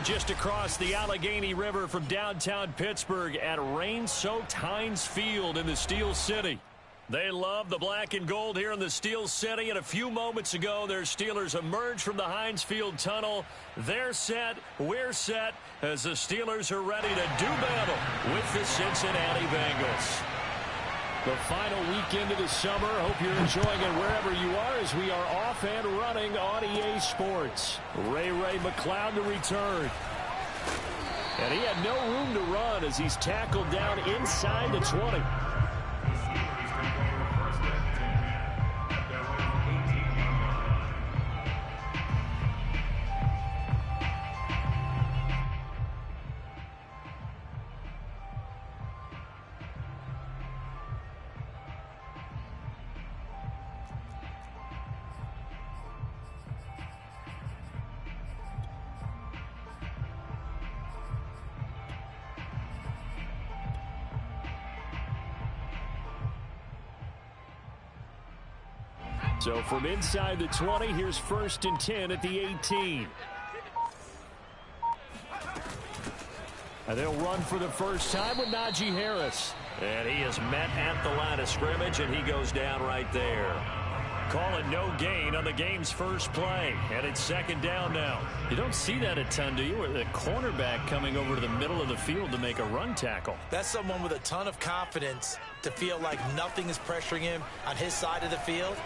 just across the Allegheny River from downtown Pittsburgh at rain-soaked Heinz Field in the Steel City. They love the black and gold here in the Steel City, and a few moments ago, their Steelers emerged from the Heinz Field tunnel. They're set, we're set, as the Steelers are ready to do battle with the Cincinnati Bengals. The final weekend of the summer. Hope you're enjoying it wherever you are as we are off and running on EA Sports. Ray McCloud to return. And he had no room to run as he's tackled down inside the 20. So from inside the 20, here's 1st and 10 at the 18. And they'll run for the first time with Najee Harris. And he is met at the line of scrimmage, and he goes down right there. Call it no gain on the game's first play. And it's 2nd down now. You don't see that a ton, do you? With a cornerback coming over to the middle of the field to make a run tackle. That's someone with a ton of confidence to feel like nothing is pressuring him on his side of the field.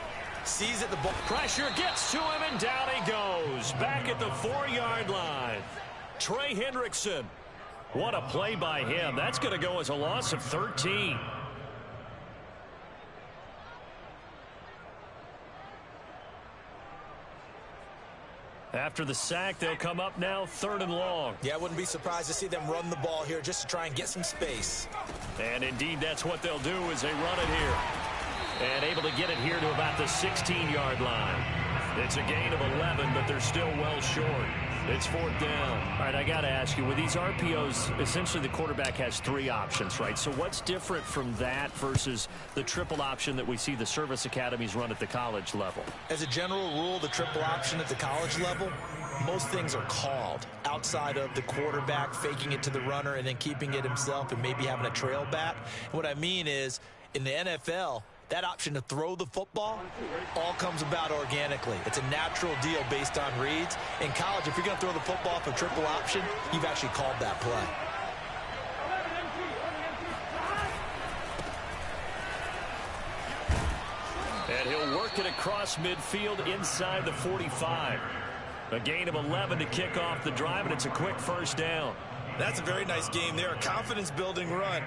Sees it, the ball. Pressure gets to him, and down he goes. Back at the 4-yard line. Trey Hendrickson. What a play by him. That's going to go as a loss of 13. After the sack, they'll come up now 3rd and long. Yeah, I wouldn't be surprised to see them run the ball here just to try and get some space. And indeed, that's what they'll do as they run it here. And able to get it here to about the 16-yard line. It's a gain of 11, but they're still well short. It's 4th down. All right, I got to ask you, with these RPOs, essentially the quarterback has 3 options, right? So what's different from that versus the triple option that we see the service academies run at the college level? As a general rule, the triple option at the college level, most things are called outside of the quarterback faking it to the runner and then keeping it himself and maybe having a trail back. What I mean is, in the NFL, that option to throw the football all comes about organically. It's a natural deal based on reads. In college, if you're going to throw the football for triple option, you've actually called that play. And he'll work it across midfield inside the 45. A gain of 11 to kick off the drive, and it's a quick 1st down. That's a very nice game there. A confidence-building run.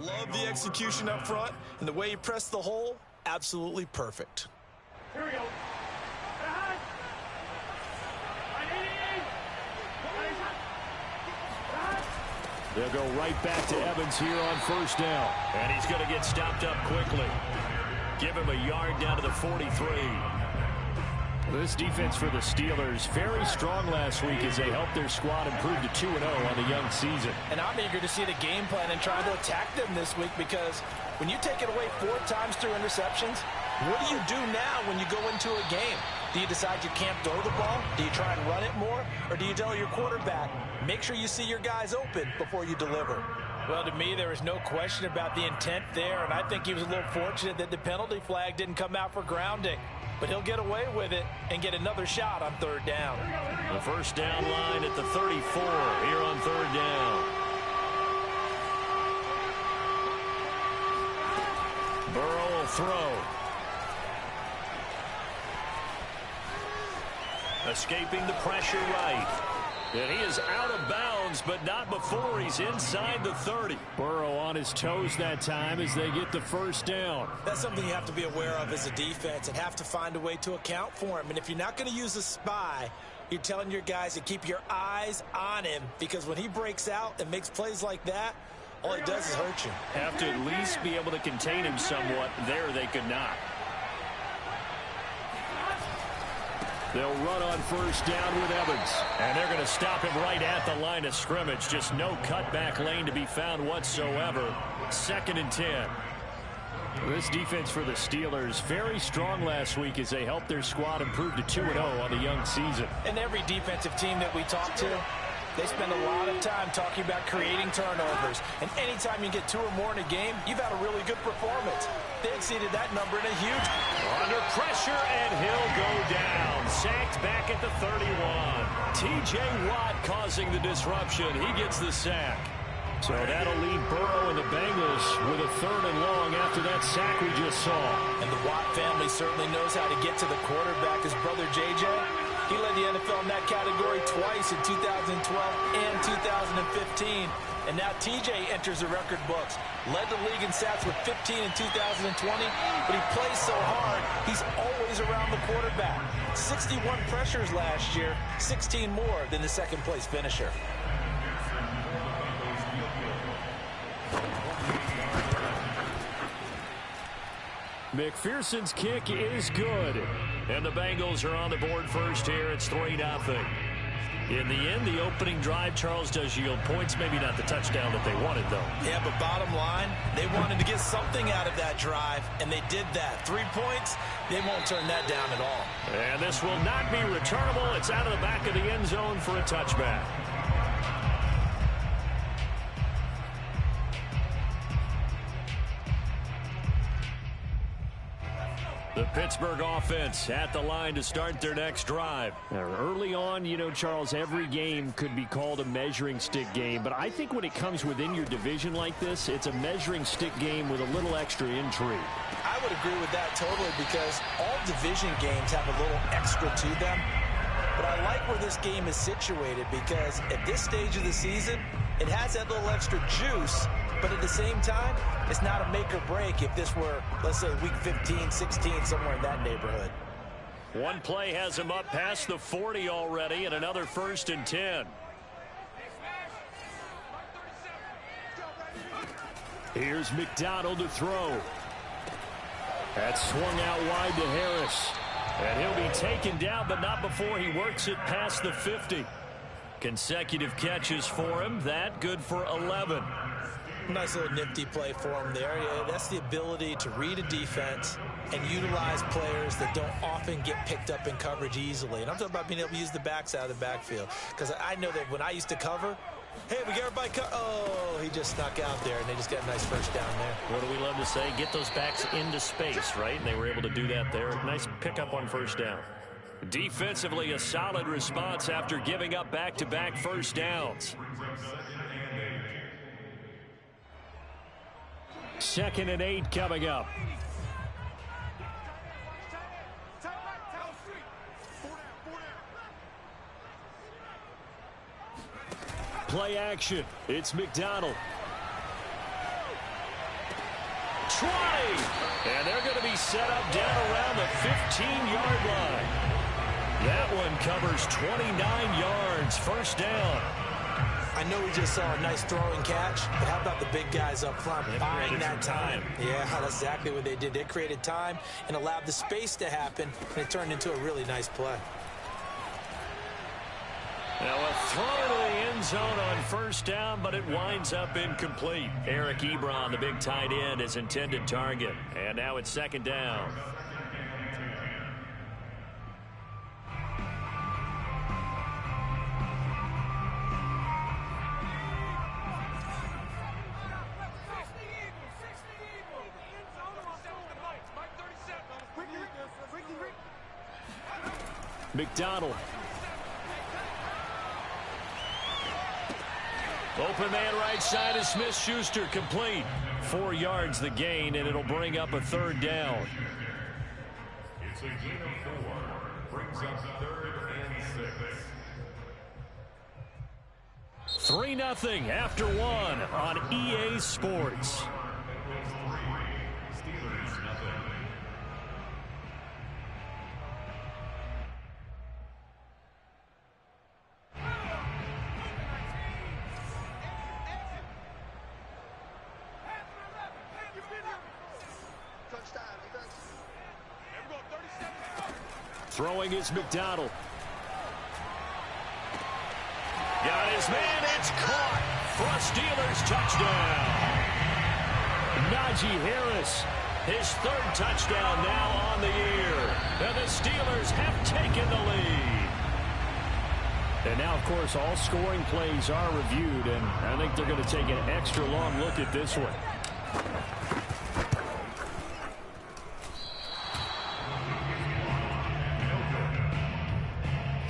Love the execution up front, and the way he pressed the hole, absolutely perfect. Here we go. They'll go right back to Evans here on 1st down. And he's going to get stopped up quickly. Give him a yard down to the 43. This defense for the Steelers, very strong last week as they helped their squad improve to 2-0 on the young season. And I'm eager to see the game plan and try to attack them this week, because when you take it away 4 times through interceptions, what do you do now when you go into a game? Do you decide you can't throw the ball? Do you try and run it more? Or do you tell your quarterback, make sure you see your guys open before you deliver? Well, to me, there is no question about the intent there, and I think he was a little fortunate that the penalty flag didn't come out for grounding. But he'll get away with it and get another shot on 3rd down. The 1st down line at the 34 here on 3rd down. Burrow will throw. Escaping the pressure right. And he is out of bounds, but not before he's inside the 30. Burrow on his toes that time as they get the 1st down. That's something you have to be aware of as a defense and have to find a way to account for him. And if you're not going to use a spy, you're telling your guys to keep your eyes on him, because when he breaks out and makes plays like that, all he does is hurt you. Have to at least be able to contain him somewhat. There they could not. They'll run on first down with Evans. And they're going to stop him right at the line of scrimmage. Just no cutback lane to be found whatsoever. 2nd and 10. This defense for the Steelers, very strong last week as they helped their squad improve to 2-0 on the young season. And every defensive team that we talk to, they spend a lot of time talking about creating turnovers. And anytime you get 2 or more in a game, you've had a really good performance. They exceeded that number in a huge... Under pressure, and he'll go down. Sacked back at the 31. T.J. Watt causing the disruption. He gets the sack. So that'll leave Burrow and the Bengals with a 3rd and long after that sack we just saw. And the Watt family certainly knows how to get to the quarterback. His brother J.J., he led the NFL in that category twice in 2012 and 2015. And now T.J. enters the record books. Led the league in sacks with 15 in 2020, but he plays so hard, he's always around the quarterback. 61 pressures last year, 16 more than the second-place finisher. McPherson's kick is good. And the Bengals are on the board first here. It's 3-0. In the end, the opening drive, Charles, does yield points. Maybe not the touchdown that they wanted, though. Yeah, but bottom line, they wanted to get something out of that drive, and they did that. 3 points, they won't turn that down at all. And this will not be returnable. It's out of the back of the end zone for a touchback. The Pittsburgh offense at the line to start their next drive. Early on, you know, Charles, every game could be called a measuring stick game. But I think when it comes within your division like this, it's a measuring stick game with a little extra intrigue. I would agree with that totally, because all division games have a little extra to them. But I like where this game is situated, because at this stage of the season, it has that little extra juice. But at the same time, it's not a make or break if this were, let's say, week 15, 16, somewhere in that neighborhood. One play has him up past the 40 already, and another 1st and 10. Here's McDonald to throw. That's swung out wide to Harris. And he'll be taken down, but not before he works it past the 50. Consecutive catches for him. That good for 11. Nice little nifty play for him there. Yeah, that's the ability to read a defense and utilize players that don't often get picked up in coverage easily. And I'm talking about being able to use the backs out of the backfield. Because I know that when I used to cover, hey, we get everybody oh, he just snuck out there, and they just got a nice first down there. What do we love to say? Get those backs into space, right? And they were able to do that there. Nice pickup on first down. Defensively, a solid response after giving up back-to-back first downs. 2nd and 8 coming up. Play action. It's McDonald. 20. And they're going to be set up down around the 15-yard line. That one covers 29 yards. First down. I know we just saw a nice throwing catch, but how about the big guys up front buying that time? Yeah, that's exactly what they did. They created time and allowed the space to happen, and it turned into a really nice play. Now a throw to the end zone on first down, but it winds up incomplete. Eric Ebron, the big tight end, is intended target. And now it's 2nd down. McDonald. Open man right side is Smith-Schuster, complete. 4 yards the gain, and it'll bring up a 3rd down. It's a gain of 4. Brings up 3rd and 6. 3-0 after 1 on EA Sports. Throwing is McDonald. Got his man. It's caught for a Steelers touchdown. Najee Harris, his third touchdown now on the year. And the Steelers have taken the lead. And now, of course, all scoring plays are reviewed, and I think they're going to take an extra long look at this one.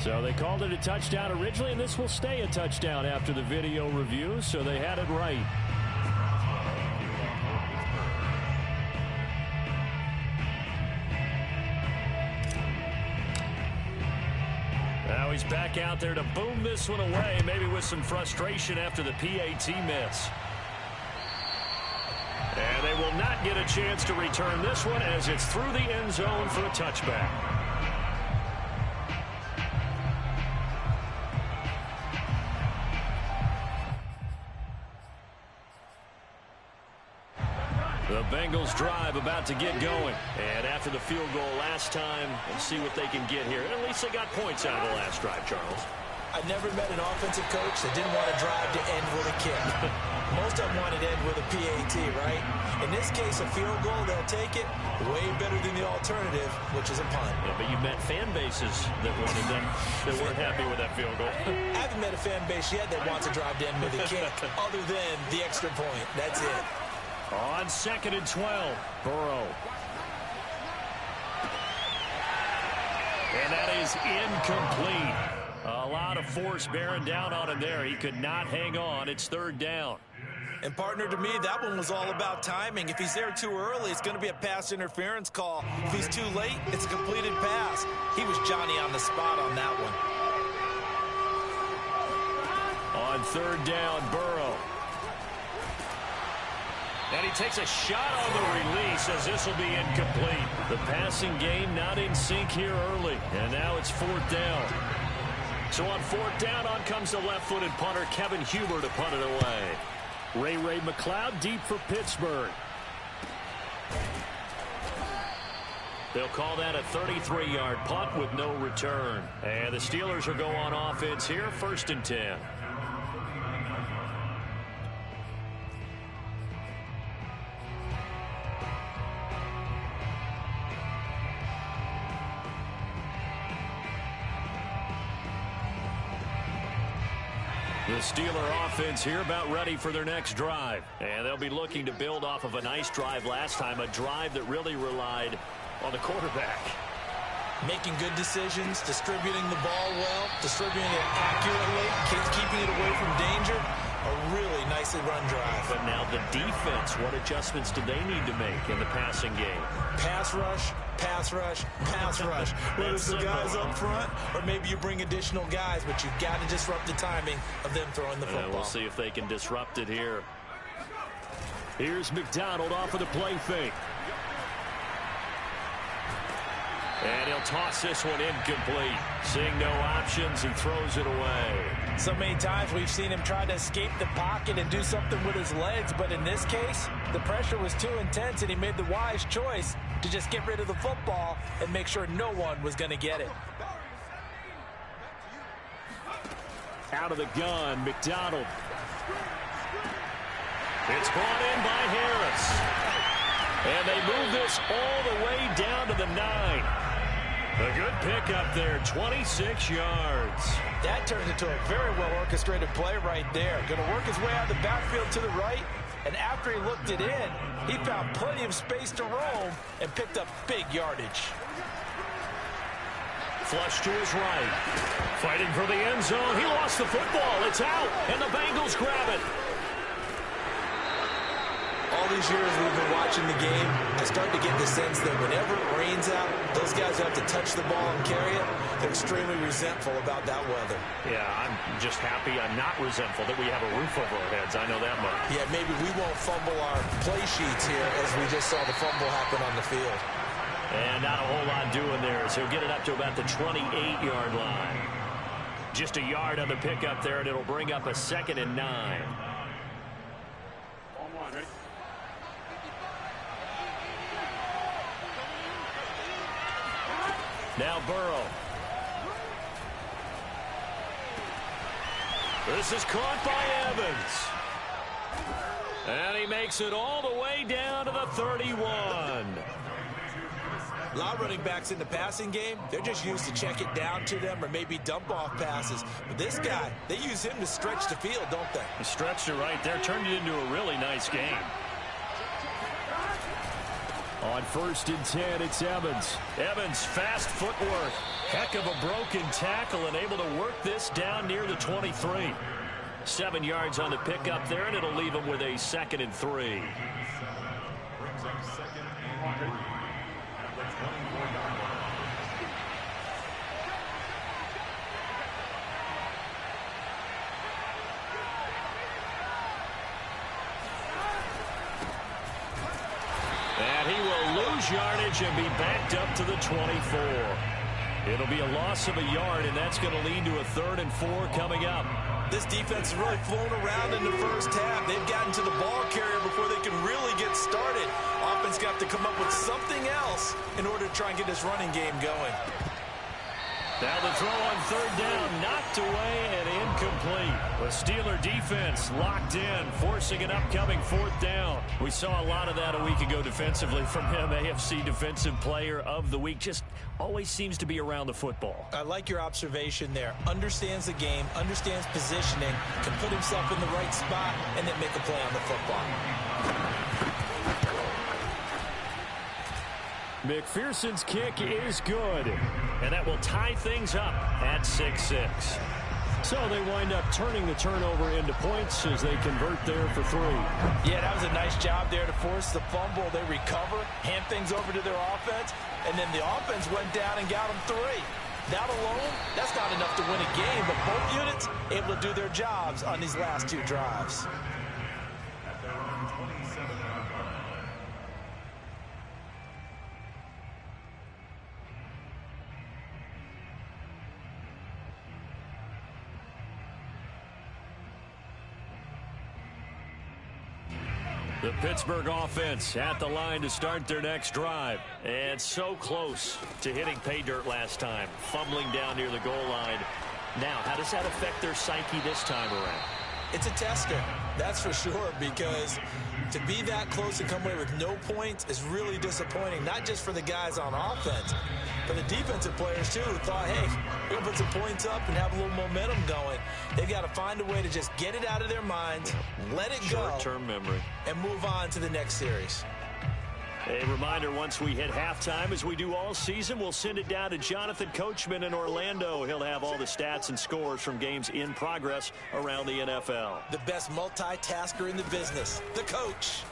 So they called it a touchdown originally, and this will stay a touchdown after the video review, so they had it right. Now he's back out there to boom this one away, maybe with some frustration after the PAT miss. And they will not get a chance to return this one as it's through the end zone for a touchback. The Bengals drive about to get going. And after the field goal last time, we'll see what they can get here. At least they got points out of the last drive, Charles. I've never met an offensive coach that didn't want to drive to end with a kick. Most of them wanted to end with a PAT, right? In this case, a field goal, they'll take it. Way better than the alternative, which is a punt. Yeah, but you met fan bases that wanted that weren't happy with that field goal. I haven't met a fan base yet that wants to drive to end with a kick, other than the extra point. That's it. On 2nd and 12, Burrow. And that is incomplete. A lot of force bearing down on him there. He could not hang on. It's 3rd down. And, partner, to me, that one was all about timing. If he's there too early, it's going to be a pass interference call. If he's too late, it's a completed pass. He was Johnny on the spot on that one. On 3rd down, Burrow. And he takes a shot on the release as this will be incomplete. The passing game not in sync here early. And now it's 4th down. So on 4th down, on comes the left-footed punter, Kevin Huber, to punt it away. Ray McLeod deep for Pittsburgh. They'll call that a 33-yard punt with no return. And the Steelers will go on offense here, 1st and 10. The Steeler offense here about ready for their next drive. And they'll be looking to build off of a nice drive last time, a drive that really relied on the quarterback. Making good decisions, distributing the ball well, distributing it accurately, keeping it away from danger. A really nicely run drive. But now the defense, what adjustments do they need to make in the passing game? Pass rush, pass rush, pass rush. Whether it's the guys up front or maybe you bring additional guys, but you've got to disrupt the timing of them throwing the football. We'll see if they can disrupt it here. Here's McDonald off of the play fake. And he'll toss this one incomplete. Seeing no options, he throws it away. So many times we've seen him try to escape the pocket and do something with his legs, but in this case, the pressure was too intense and he made the wise choice to just get rid of the football and make sure no one was going to get it. Out of the gun, McDonald. It's brought in by Harris. And they move this all the way down to the 9. A good pickup there, 26 yards. That turned into a very well-orchestrated play right there. Going to work his way out of the backfield to the right, and after he looked it in, he found plenty of space to roam and picked up big yardage. Flush to his right. Fighting for the end zone. He lost the football. It's out, and the Bengals grab it. All these years we've been watching the game, I start to get the sense that whenever it rains out, those guys who have to touch the ball and carry it, they're extremely resentful about that weather. Yeah, I'm just happy I'm not resentful that we have a roof over our heads. I know that much. Yeah, maybe we won't fumble our play sheets here as we just saw the fumble happen on the field. And not a whole lot doing there, so he'll get it up to about the 28-yard line. Just a yard on the pickup there, and it'll bring up a 2nd and 9. Now Burrow. This is caught by Evans. And he makes it all the way down to the 31. A lot of running backs in the passing game, they're just used to check it down to them or maybe dump off passes. But this guy, they use him to stretch the field, don't they? He stretched it right there, turned it into a really nice game. On 1st and 10, it's Evans. Evans, fast footwork. Heck of a broken tackle and able to work this down near the 23. 7 yards on the pickup there, and it'll leave him with a 2nd and 3. Brings up 2nd and 3 at the 24-yard line. And he will lose yardage and be backed up to the 24. It'll be a loss of a yard, and that's going to lead to a 3rd and 4 coming up. This defense has really flown around in the first half. They've gotten to the ball carrier before they can really get started. Offense got to come up with something else in order to try and get this running game going. Now the throw on 3rd down, knocked away and incomplete. The Steeler defense locked in, forcing an upcoming 4th down. We saw a lot of that a week ago defensively from him. AFC Defensive Player of the Week. Just always seems to be around the football. I like your observation there. Understands the game, understands positioning, can put himself in the right spot, and then make a play on the football. McPherson's kick is good, and that will tie things up at 6-6. So they wind up turning the turnover into points as they convert there for 3. Yeah, that was a nice job there to force the fumble. They recover, hand things over to their offense, and then the offense went down and got them 3. That alone, that's not enough to win a game, but both units able to do their jobs on these last 2 drives. At their own 27-yard line. The Pittsburgh offense at the line to start their next drive. And so close to hitting pay dirt last time. Fumbling down near the goal line. Now, how does that affect their psyche this time around? It's a tester, that's for sure, because to be that close and come away with no points is really disappointing, not just for the guys on offense, but the defensive players, too, who thought, hey, we're going to put some points up and have a little momentum going. They've got to find a way to just get it out of their minds, let it go, short-term memory, and move on to the next series. A reminder, once we hit halftime, as we do all season, we'll send it down to Jonathan Coachman in Orlando. He'll have all the stats and scores from games in progress around the NFL. The best multitasker in the business, the coach.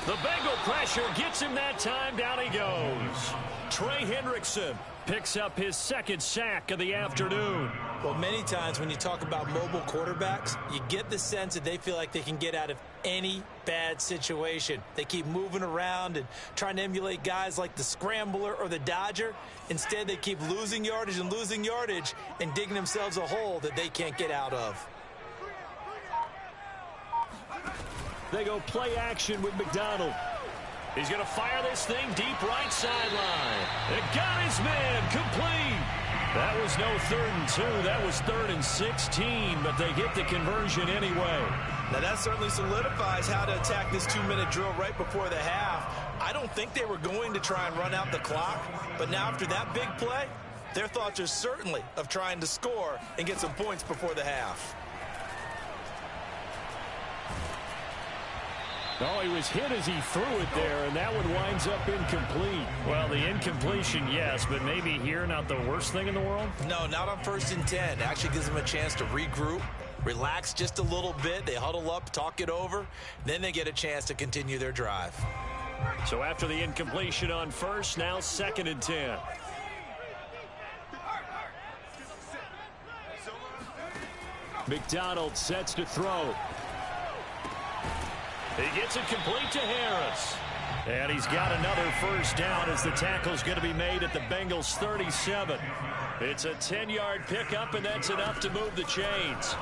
The Bengal pressure gets him that time. Down he goes. Trey Hendrickson picks up his 2nd sack of the afternoon. Well, many times when you talk about mobile quarterbacks, you get the sense that they feel like they can get out of any bad situation. They keep moving around and trying to emulate guys like the Scrambler or the Dodger. Instead, they keep losing yardage and digging themselves a hole that they can't get out of. They go play action with McDonald. He's going to fire this thing deep right sideline. It got his man complete. That was no 3rd and 2. That was 3rd and 16, but they get the conversion anyway. Now that certainly solidifies how to attack this 2-minute drill right before the half. I don't think they were going to try and run out the clock, but now after that big play, their thoughts are certainly of trying to score and get some points before the half. Oh, he was hit as he threw it there, and that one winds up incomplete. Well, the incompletion, yes, but maybe here not the worst thing in the world? No, not on 1st and 10. Actually gives them a chance to regroup, relax just a little bit. They huddle up, talk it over. Then they get a chance to continue their drive. So after the incompletion on 1st, now 2nd and 10. McDonald sets to throw. He gets it complete to Harris. And he's got another 1st down as the tackle's going to be made at the Bengals 37. It's a 10-yard pickup, and that's enough to move the chains.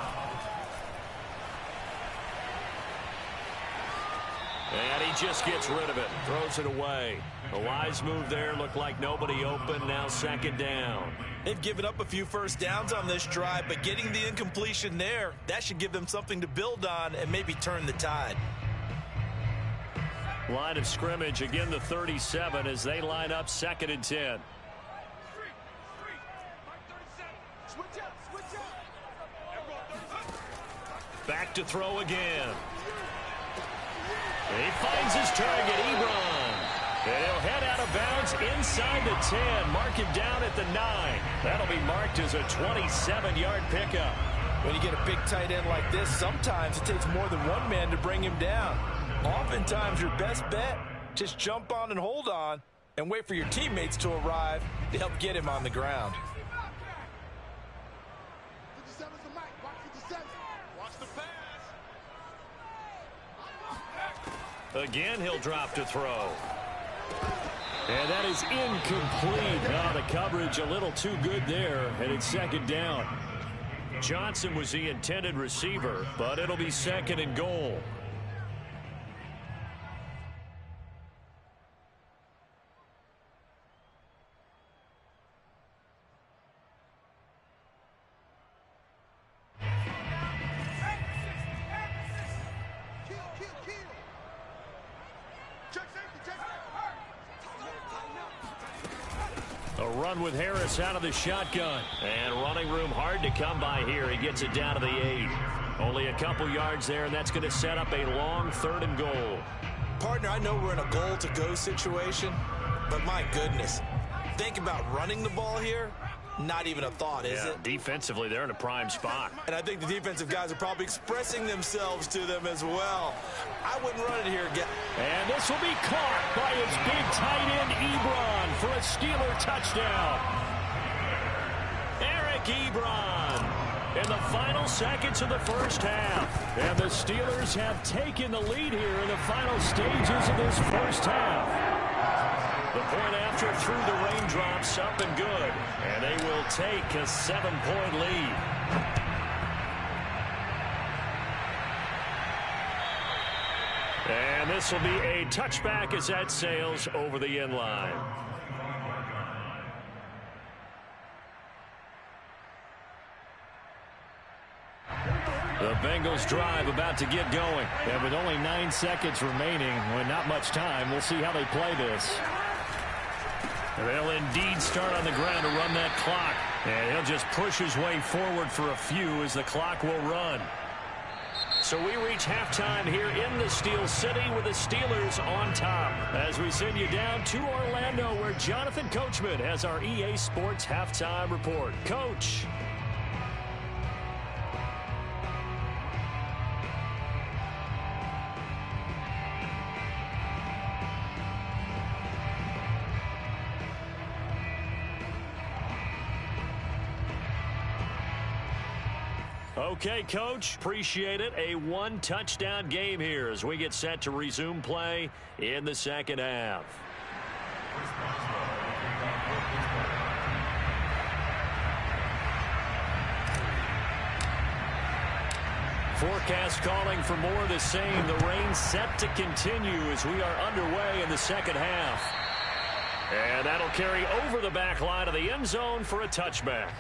And he just gets rid of it, throws it away. The wise move there, looked like nobody open, now second down. They've given up a few first downs on this drive, but getting the incompletion there, that should give them something to build on and maybe turn the tide. Line of scrimmage, again the 37 as they line up 2nd and 10. Back to throw again. He finds his target, Ebron. And he'll head out of bounds inside the 10. Mark him down at the 9. That'll be marked as a 27-yard pickup. When you get a big tight end like this, sometimes it takes more than one man to bring him down. Oftentimes, your best bet, just jump on and hold on and wait for your teammates to arrive to help get him on the ground. Again, he'll drop to throw. And that is incomplete. Oh, the coverage a little too good there, and it's 2nd down. Johnson was the intended receiver, but it'll be 2nd and goal. A run with Harris out of the shotgun. And running room hard to come by here. He gets it down to the 8. Only a couple yards there, and that's going to set up a long 3rd and goal. Partner, I know we're in a goal-to-go situation, but my goodness, think about running the ball here. Not even a thought, is it? Defensively, they're in a prime spot. And I think the defensive guys are probably expressing themselves to them as well. I wouldn't run it here again. And this will be caught by his big tight end, Ebron, for a Steeler touchdown. Eric Ebron in the final seconds of the first half. And the Steelers have taken the lead here in the final stages of this first half. The point after through the raindrops, up and good. And they will take a 7-point lead. And this will be a touchback as that sails over the end line. The Bengals drive about to get going. And with only 9 seconds remaining, with not much time, we'll see how they play this. They'll indeed start on the ground to run that clock. And he'll just push his way forward for a few as the clock will run. So we reach halftime here in the Steel City with the Steelers on top. As we send you down to Orlando where Jonathan Coachman has our EA Sports halftime report. Coach. Okay, Coach, appreciate it. A 1-touchdown game here as we get set to resume play in the second half. Forecast calling for more of the same. The rain set to continue as we are underway in the second half. And that'll carry over the back line of the end zone for a touchback.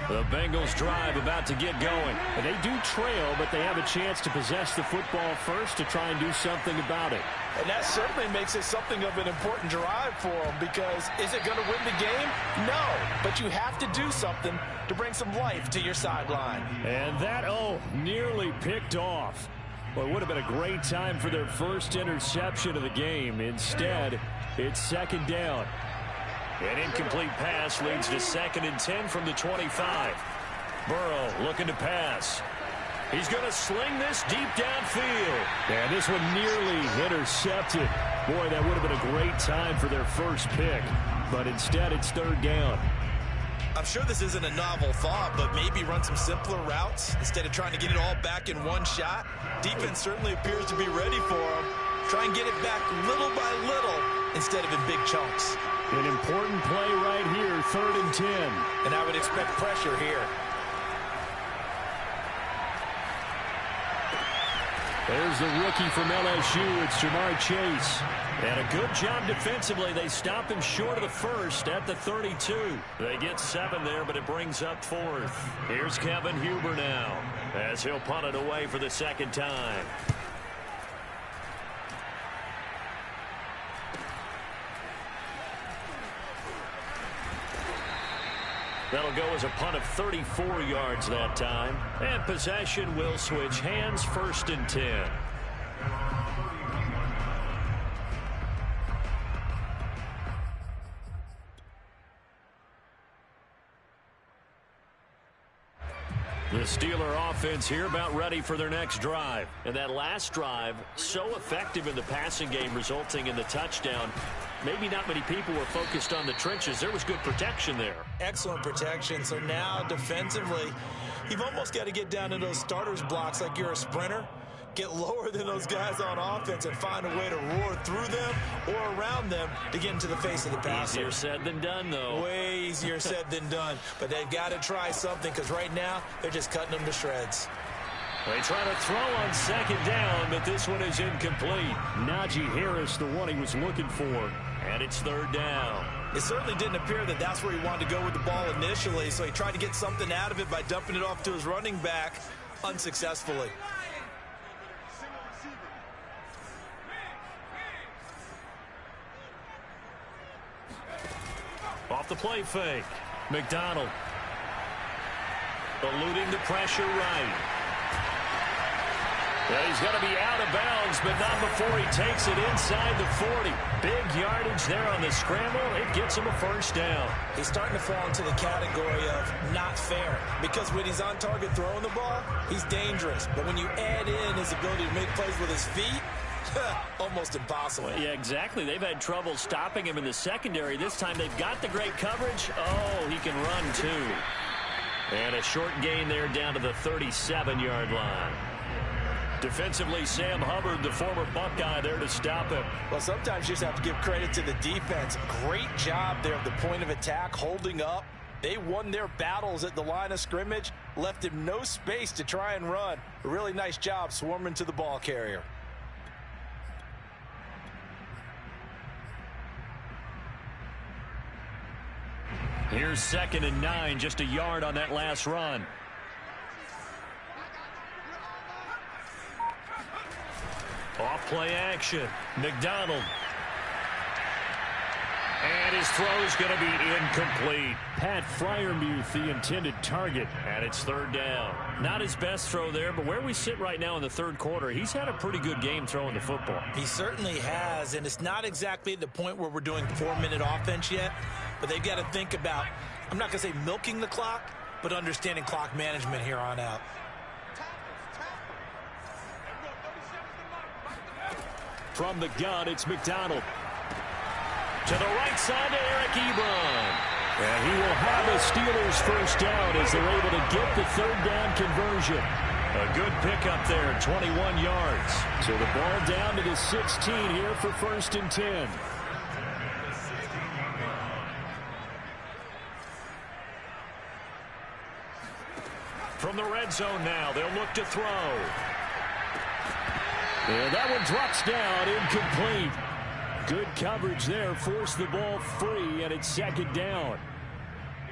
The Bengals drive about to get going. And they do trail, but they have a chance to possess the football first to try and do something about it. And that certainly makes it something of an important drive for them, because is it going to win the game? No, but you have to do something to bring some life to your sideline. And that, nearly picked off. Well, it would have been a great time for their first interception of the game. Instead, it's second down. An incomplete pass leads to 2nd and 10 from the 25. Burrow looking to pass. He's going to sling this deep downfield. And this one nearly intercepted. Boy, that would have been a great time for their first pick. But instead, it's third down. I'm sure this isn't a novel thought, but maybe run some simpler routes instead of trying to get it all back in one shot. Defense certainly appears to be ready for them. Try and get it back little by little instead of in big chunks. An important play right here, 3rd and 10. And I would expect pressure here. There's the rookie from LSU. It's Jamar Chase. And a good job defensively. They stop him short of the first at the 32. They get 7 there, but it brings up 4th. Here's Kevin Huber now as he'll punt it away for the second time. That'll go as a punt of 34 yards that time. And possession will switch hands, 1st and 10. The Steeler offense here about ready for their next drive. And that last drive, so effective in the passing game, resulting in the touchdown. Maybe not many people were focused on the trenches. There was good protection there. Excellent protection. So now defensively, you've almost got to get down to those starters blocks like you're a sprinter. Get lower than those guys on offense and find a way to roar through them or around them to get into the face of the passer. Easier said than done, though. Way easier said than done. But they've got to try something because right now they're just cutting them to shreds. They try to throw on 2nd down, but this one is incomplete. Najee Harris, the one he was looking for, and it's 3rd down. It certainly didn't appear that that's where he wanted to go with the ball initially, so he tried to get something out of it by dumping it off to his running back unsuccessfully. Off the play fake. McDonald eluding the pressure right. Well, he's going to be out of bounds, but not before he takes it inside the 40. Big yardage there on the scramble. It gets him a 1st down. He's starting to fall into the category of not fair because when he's on target throwing the ball, he's dangerous. But when you add in his ability to make plays with his feet, almost impossible. Yeah, exactly. They've had trouble stopping him in the secondary. This time they've got the great coverage. Oh, he can run too. And a short gain there down to the 37-yard line. Defensively, Sam Hubbard, the former Buckeye, there to stop him. Well, sometimes you just have to give credit to the defense. Great job there at the point of attack, holding up. They won their battles at the line of scrimmage, left him no space to try and run. A really nice job swarming to the ball carrier. Here's 2nd and 9, just a yard on that last run. Off play action. McDonald. And his throw's going to be incomplete. Pat Freiermuth, the intended target, and it's 3rd down. Not his best throw there, but where we sit right now in the 3rd quarter, he's had a pretty good game throwing the football. He certainly has, and it's not exactly the point where we're doing 4-minute offense yet, but they've got to think about, I'm not going to say milking the clock, but understanding clock management here on out. From the gun, it's McDonald. To the right side to Eric Ebron. And he will have a Steelers 1st down as they're able to get the 3rd down conversion. A good pickup there, 21 yards. So the ball down to the 16 here for 1st and 10. From the red zone now, they'll look to throw. And that one drops down, incomplete. Good coverage there, forced the ball free, and it's 2nd down.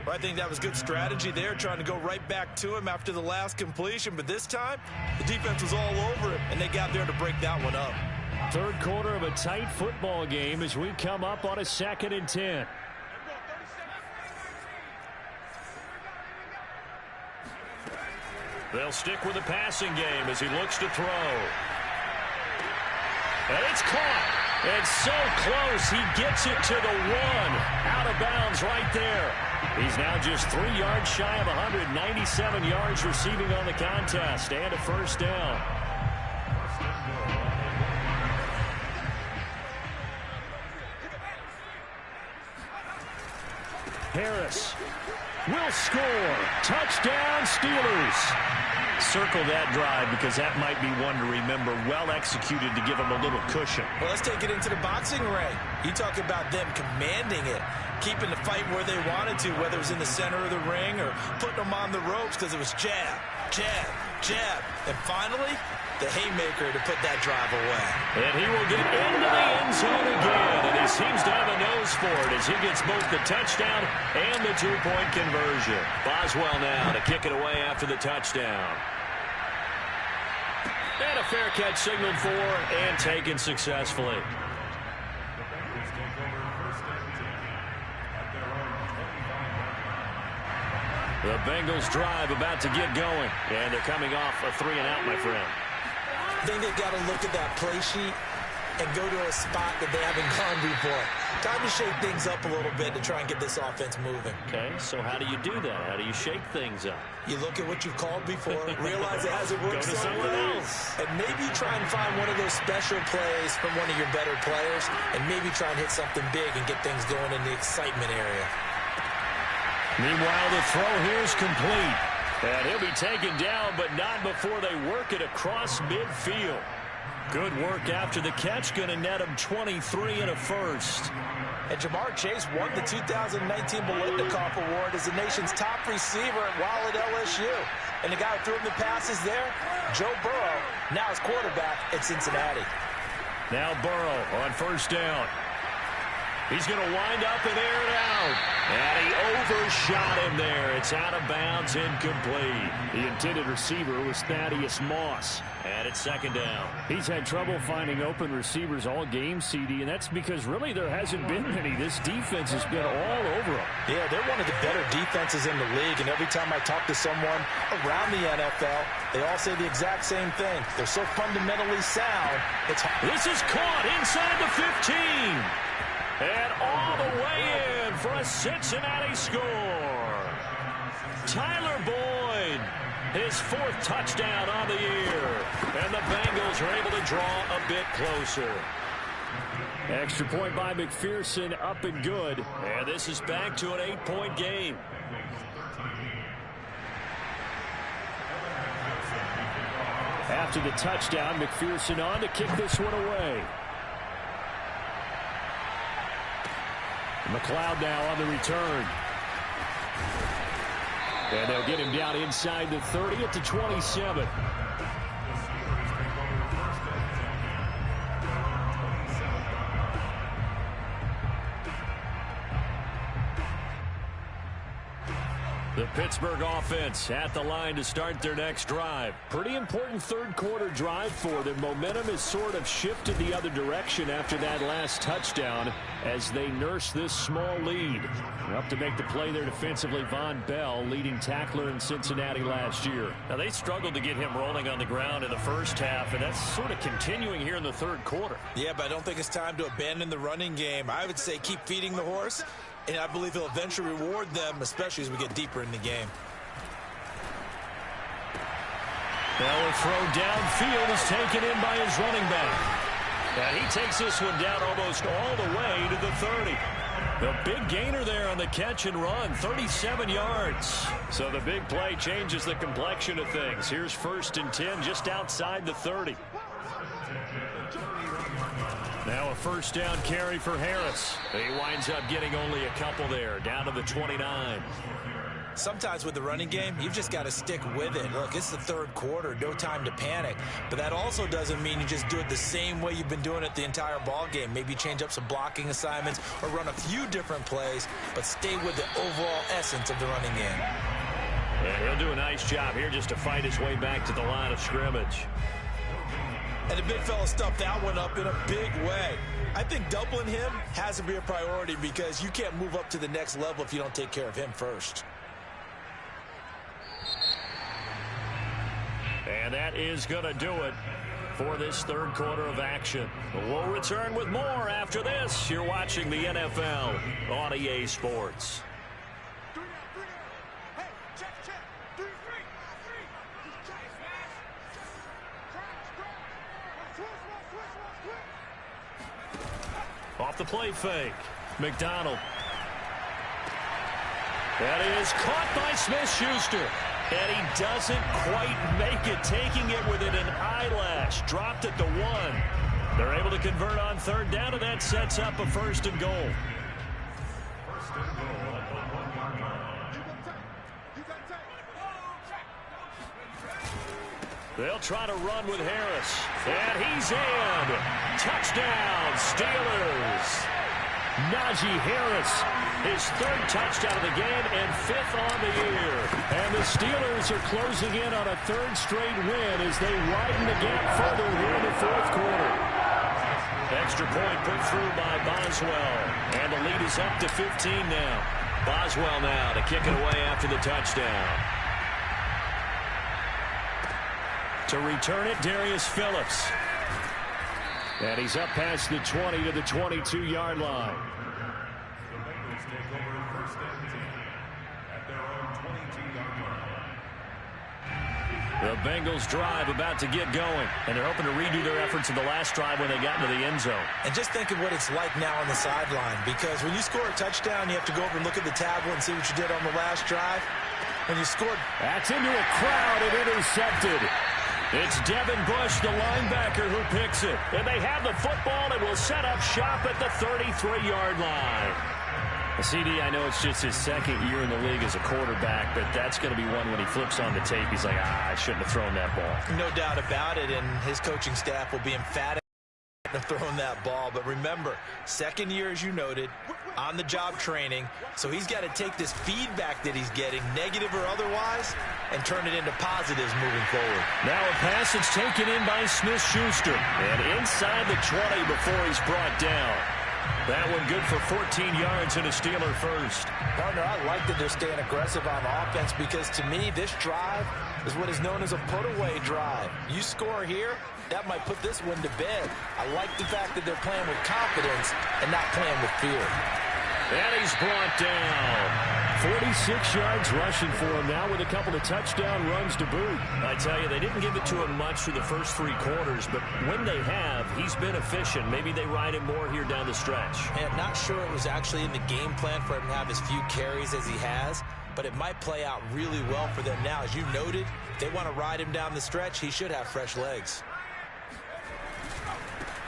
Well, I think that was good strategy there, trying to go right back to him after the last completion. But this time, the defense was all over him, and they got there to break that one up. 3rd quarter of a tight football game as we come up on a 2nd and 10. They'll stick with the passing game as he looks to throw. And it's caught. It's so close. He gets it to the 1. Out of bounds right there. He's now just 3 yards shy of 197 yards receiving on the contest and a 1st down. Harris will score. Touchdown, Steelers. Circle that drive because that might be one to remember. Well executed to give them a little cushion. Well, let's take it into the boxing ring. You talk about them commanding it, keeping the fight where they wanted to, whether it was in the center of the ring or putting them on the ropes because it was jab, jab, jab. And finally, the haymaker to put that drive away. And he will get into the end zone again, and he seems to have a nose for it as he gets both the touchdown and the two-point conversion. Boswell now to kick it away after the touchdown. And a fair catch signaled for and taken successfully. The Bengals drive about to get going, and they're coming off a 3-and-out, my friend. I think they've got to look at that play sheet and go to a spot that they haven't gone before. Time to shake things up a little bit to try and get this offense moving. Okay, so how do you do that? How do you shake things up? You look at what you've called before, realize it hasn't worked so well, and maybe try and find one of those special plays from one of your better players, and maybe try and hit something big and get things going in the excitement area. Meanwhile, the throw here is complete. And he'll be taken down, but not before they work it across midfield. Good work after the catch, going to net him 23 and a first. And Jamar Chase won the 2019 Biletnikoff Award as the nation's top receiver while at LSU. And the guy who threw him the passes there, Joe Burrow, now his quarterback at Cincinnati. Now Burrow on first down. He's going to wind up and air it out. And he overshot him there. It's out of bounds, incomplete. The intended receiver was Thaddeus Moss. And it's second down. He's had trouble finding open receivers all game, CD, and that's because really there hasn't been many. This defense has been all over them. Yeah, they're one of the better defenses in the league, and every time I talk to someone around the NFL, they all say the exact same thing. They're so fundamentally sound. This is caught inside the 15. And all the way in for a Cincinnati score. Tyler Boyd, his fourth touchdown on the year. And the Bengals are able to draw a bit closer. Extra point by McPherson, up and good. And this is back to an 8-point game. After the touchdown, McPherson on to kick this one away. McLeod now on the return. And they'll get him down inside the 30 at the 27. The Pittsburgh offense at the line to start their next drive. Pretty important third quarter drive for them. Momentum has sort of shifted the other direction after that last touchdown as they nurse this small lead. Up to make the play there defensively, Von Bell, leading tackler in Cincinnati last year. Now, they struggled to get him rolling on the ground in the first half, and that's sort of continuing here in the third quarter. Yeah, but I don't think it's time to abandon the running game. I would say keep feeding the horse, and I believe he'll eventually reward them, especially as we get deeper in the game. Now a throw downfield is taken in by his running back. And he takes this one down almost all the way to the 30. The big gainer there on the catch and run, 37 yards. So the big play changes the complexion of things. Here's 1st and 10 just outside the 30. Now a first down carry for Harris. He winds up getting only a couple there, down to the 29. Sometimes with the running game, you've just got to stick with it. Look, it's the third quarter, no time to panic. But that also doesn't mean you just do it the same way you've been doing it the entire ball game. Maybe change up some blocking assignments or run a few different plays, but stay with the overall essence of the running game. And he'll do a nice job here just to fight his way back to the line of scrimmage. And the big fella stuffed that one up in a big way. I think doubling him has to be a priority because you can't move up to the next level if you don't take care of him first. And that is going to do it for this third quarter of action. We'll return with more after this. You're watching the NFL on EA Sports. Off the play fake. McDonald. That is caught by Smith-Schuster. And he doesn't quite make it, taking it within an eyelash. Dropped at the 1. They're able to convert on third down, and that sets up a 1st and goal. They'll try to run with Harris. And he's in. Touchdown, Steelers. Najee Harris, his third touchdown of the game and fifth on the year. And the Steelers are closing in on a third straight win as they widen the gap further here in the fourth quarter. Extra point put through by Boswell. And the lead is up to 15 now. Boswell now to kick it away after the touchdown. To return it, Darius Phillips. And he's up past the 20 to the 22-yard line. The Bengals take over first and 10 at their own 22-yard line. The Bengals drive about to get going, and they're hoping to redo their efforts in the last drive when they got into the end zone. And just think of what it's like now on the sideline, because when you score a touchdown, you have to go over and look at the tablet and see what you did on the last drive. When you scored, that's into a crowd and intercepted. It's Devin Bush, the linebacker, who picks it. And they have the football and will set up shop at the 33-yard line. CD, I know it's just his second year in the league as a quarterback, but that's going to be one when he flips on the tape. He's like, I shouldn't have thrown that ball. No doubt about it, and his coaching staff will be emphatic of throwing that ball. But remember, second year, as you noted, on-the-job training, so he's got to take this feedback that he's getting, negative or otherwise, and turn it into positives moving forward. Now a pass that's taken in by Smith-Schuster, and inside the 20 before he's brought down. That one good for 14 yards and a Steeler first. Partner, I like that they're staying aggressive on offense because, to me, this drive is what is known as a put-away drive. You score here, that might put this one to bed. I like the fact that they're playing with confidence and not playing with fear. And he's brought down. 46 yards rushing for him now with a couple of touchdown runs to boot. I tell you, they didn't give it to him much through the first three quarters, but when they have, he's been efficient. Maybe they ride him more here down the stretch. And not sure it was actually in the game plan for him to have as few carries as he has, but it might play out really well for them now. As you noted, if they want to ride him down the stretch, he should have fresh legs.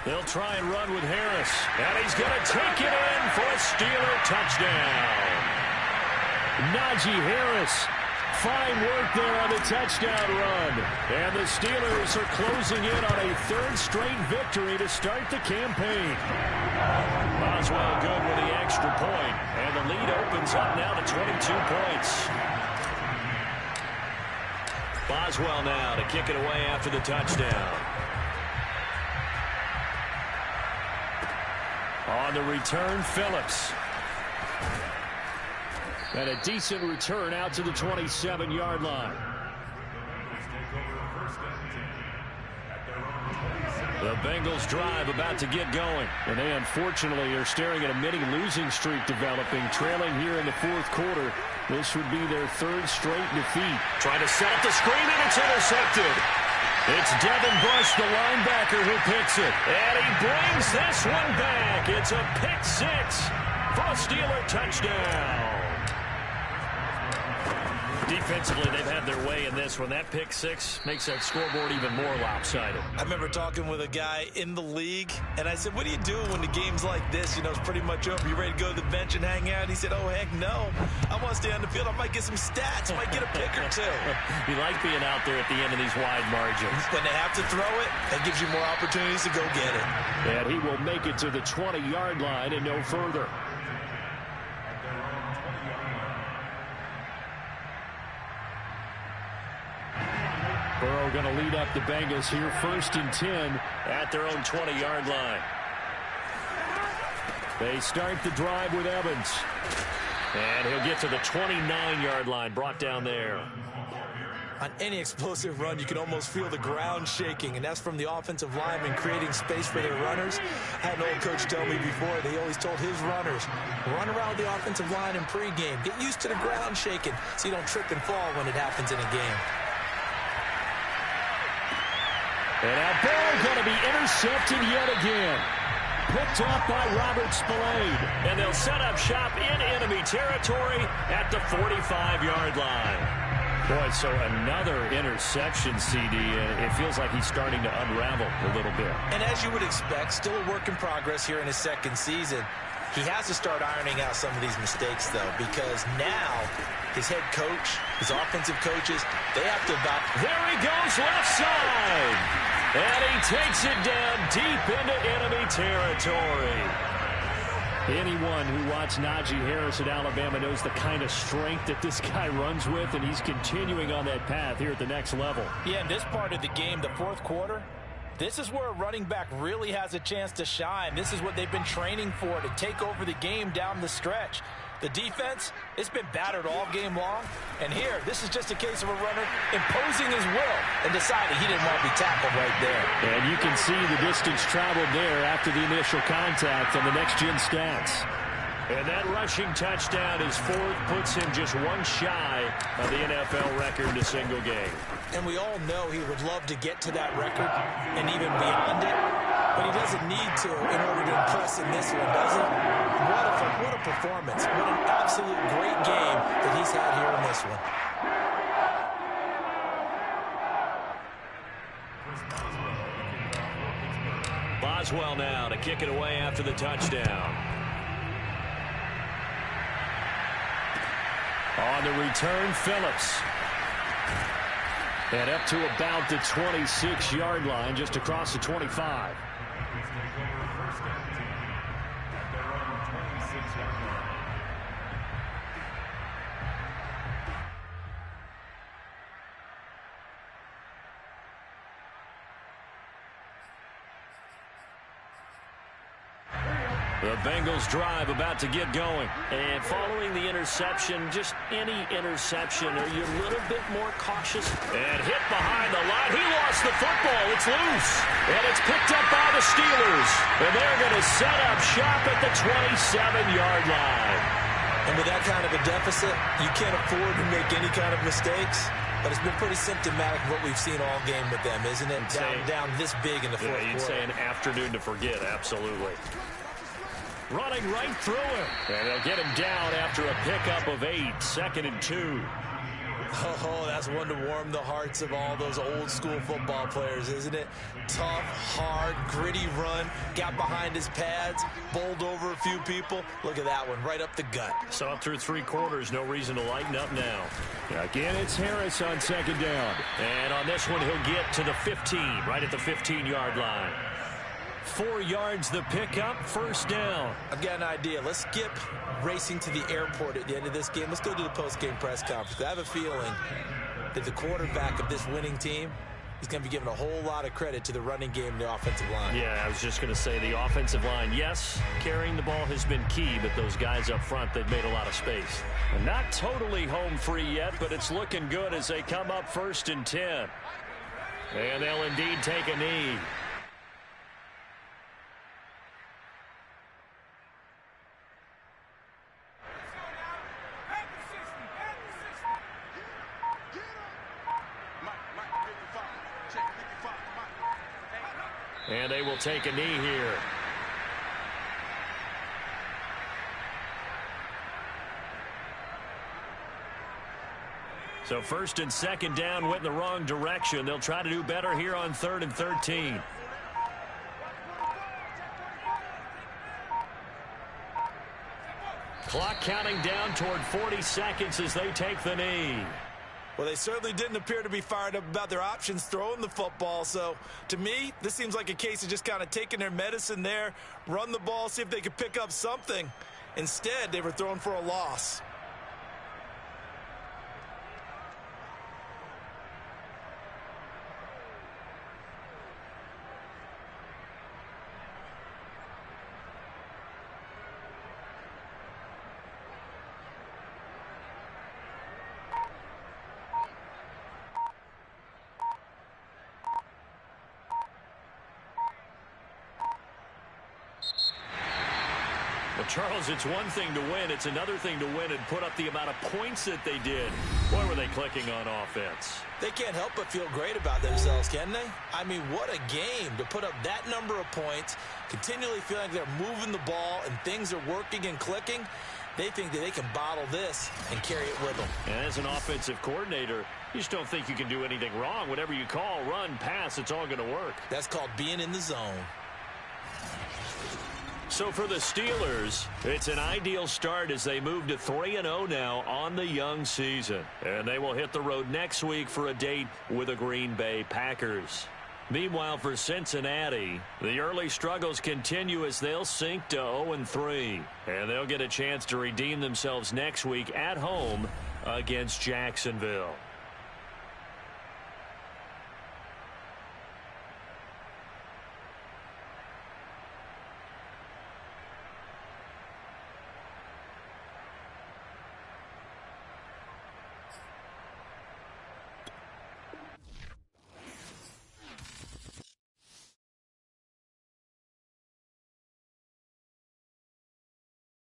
They'll try and run with Harris. And he's going to take it in for a Steeler touchdown. Najee Harris. Fine work there on the touchdown run. And the Steelers are closing in on a third straight victory to start the campaign. Boswell good with the extra point. And the lead opens up now to 22 points. Boswell now to kick it away after the touchdown. On the return, Phillips. And a decent return out to the 27-yard line. The Bengals drive about to get going. And they unfortunately are staring at a mini losing streak developing, trailing here in the fourth quarter. This would be their third straight defeat. Trying to set up the screen, and it's intercepted. It's Devin Bush, the linebacker, who picks it. And he brings this one back. It's a pick six for a Steeler touchdown. Defensively, they've had their way in this one. That pick six makes that scoreboard even more lopsided. I remember talking with a guy in the league, and I said, what do you do when the game's like this? You know, it's pretty much over. You ready to go to the bench and hang out? He said, oh, heck no. I want to stay on the field. I might get some stats. I might get a pick or two. You like being out there at the end of these wide margins. When they have to throw it, that gives you more opportunities to go get it. And he will make it to the 20-yard line and no further. Burrow going to lead up the Bengals here, 1st and 10 at their own 20-yard line. They start the drive with Evans. And he'll get to the 29-yard line, brought down there. On any explosive run, you can almost feel the ground shaking, and that's from the offensive linemen creating space for their runners. I had an old coach tell me before, they always told his runners, run around the offensive line in pregame. Get used to the ground shaking so you don't trip and fall when it happens in a game. And now Burrow going to be intercepted yet again. Picked off by Robert Spillane. And they'll set up shop in enemy territory at the 45-yard line. Boy, so another interception, CD. It feels like he's starting to unravel a little bit. And as you would expect, still a work in progress here in his second season. He has to start ironing out some of these mistakes, though, because now his head coach, his offensive coaches, they have to about... There he goes left side. And he takes it down deep into enemy territory. Anyone who watched Najee Harris at Alabama knows the kind of strength that this guy runs with, and he's continuing on that path here at the next level. Yeah, in this part of the game, the fourth quarter, this is where a running back really has a chance to shine. This is what they've been training for, to take over the game down the stretch. The defense, it's been battered all game long. And here, this is just a case of a runner imposing his will and deciding he didn't want to be tackled right there. And you can see the distance traveled there after the initial contact on the next-gen stats. And that rushing touchdown, his fourth, puts him just one shy of the NFL record in a single game. And we all know he would love to get to that record and even beyond it. But he doesn't need to in order to impress in this one, does he? What a performance. What an absolute great game that he's had here in this one. Boswell now to kick it away after the touchdown. On the return, Phillips. And up to about the 26-yard line, just across the 25. The Bengals drive about to get going. And following the interception, just any interception, are you a little bit more cautious? And hit behind the line. He lost the football. It's loose. And it's picked up by the Steelers. And they're going to set up shop at the 27-yard line. And with that kind of a deficit, you can't afford to make any kind of mistakes. But it's been pretty symptomatic of what we've seen all game with them, isn't it? Down this big in the fourth quarter. You'd say an afternoon to forget, absolutely. Running right through him. And they'll get him down after a pickup of 8, 2nd and 2. Oh, that's one to warm the hearts of all those old-school football players, isn't it? Tough, hard, gritty run. Got behind his pads, bowled over a few people. Look at that one, right up the gut. So up through 3 quarters, no reason to lighten up now. Again, it's Harris on 2nd down. And on this one, he'll get to the 15, right at the 15-yard line. 4 yards the pickup, 1st down. I've got an idea. Let's skip racing to the airport at the end of this game. Let's go to the post-game press conference. I have a feeling that the quarterback of this winning team is going to be giving a whole lot of credit to the running game and the offensive line. Yeah, I was just going to say the offensive line, yes, carrying the ball has been key, but those guys up front, they've made a lot of space. And not totally home free yet, but it's looking good as they come up 1st and 10. And they'll indeed take a knee. And they will take a knee here. So 1st and 2nd down went in the wrong direction. They'll try to do better here on 3rd and 13. Clock counting down toward 40 seconds as they take the knee. Well, they certainly didn't appear to be fired up about their options throwing the football. So, to me, this seems like a case of just kind of taking their medicine there, run the ball, see if they could pick up something. Instead, they were throwing for a loss. But Charles, it's one thing to win. It's another thing to win and put up the amount of points that they did. Boy, were they clicking on offense. They can't help but feel great about themselves, can they? I mean, what a game to put up that number of points, continually feeling like they're moving the ball and things are working and clicking. They think that they can bottle this and carry it with them. And as an offensive coordinator, you just don't think you can do anything wrong. Whatever you call, run, pass, it's all going to work. That's called being in the zone. So for the Steelers, it's an ideal start as they move to 3-0 now on the young season. And they will hit the road next week for a date with the Green Bay Packers. Meanwhile, for Cincinnati, the early struggles continue as they'll sink to 0-3. And they'll get a chance to redeem themselves next week at home against Jacksonville.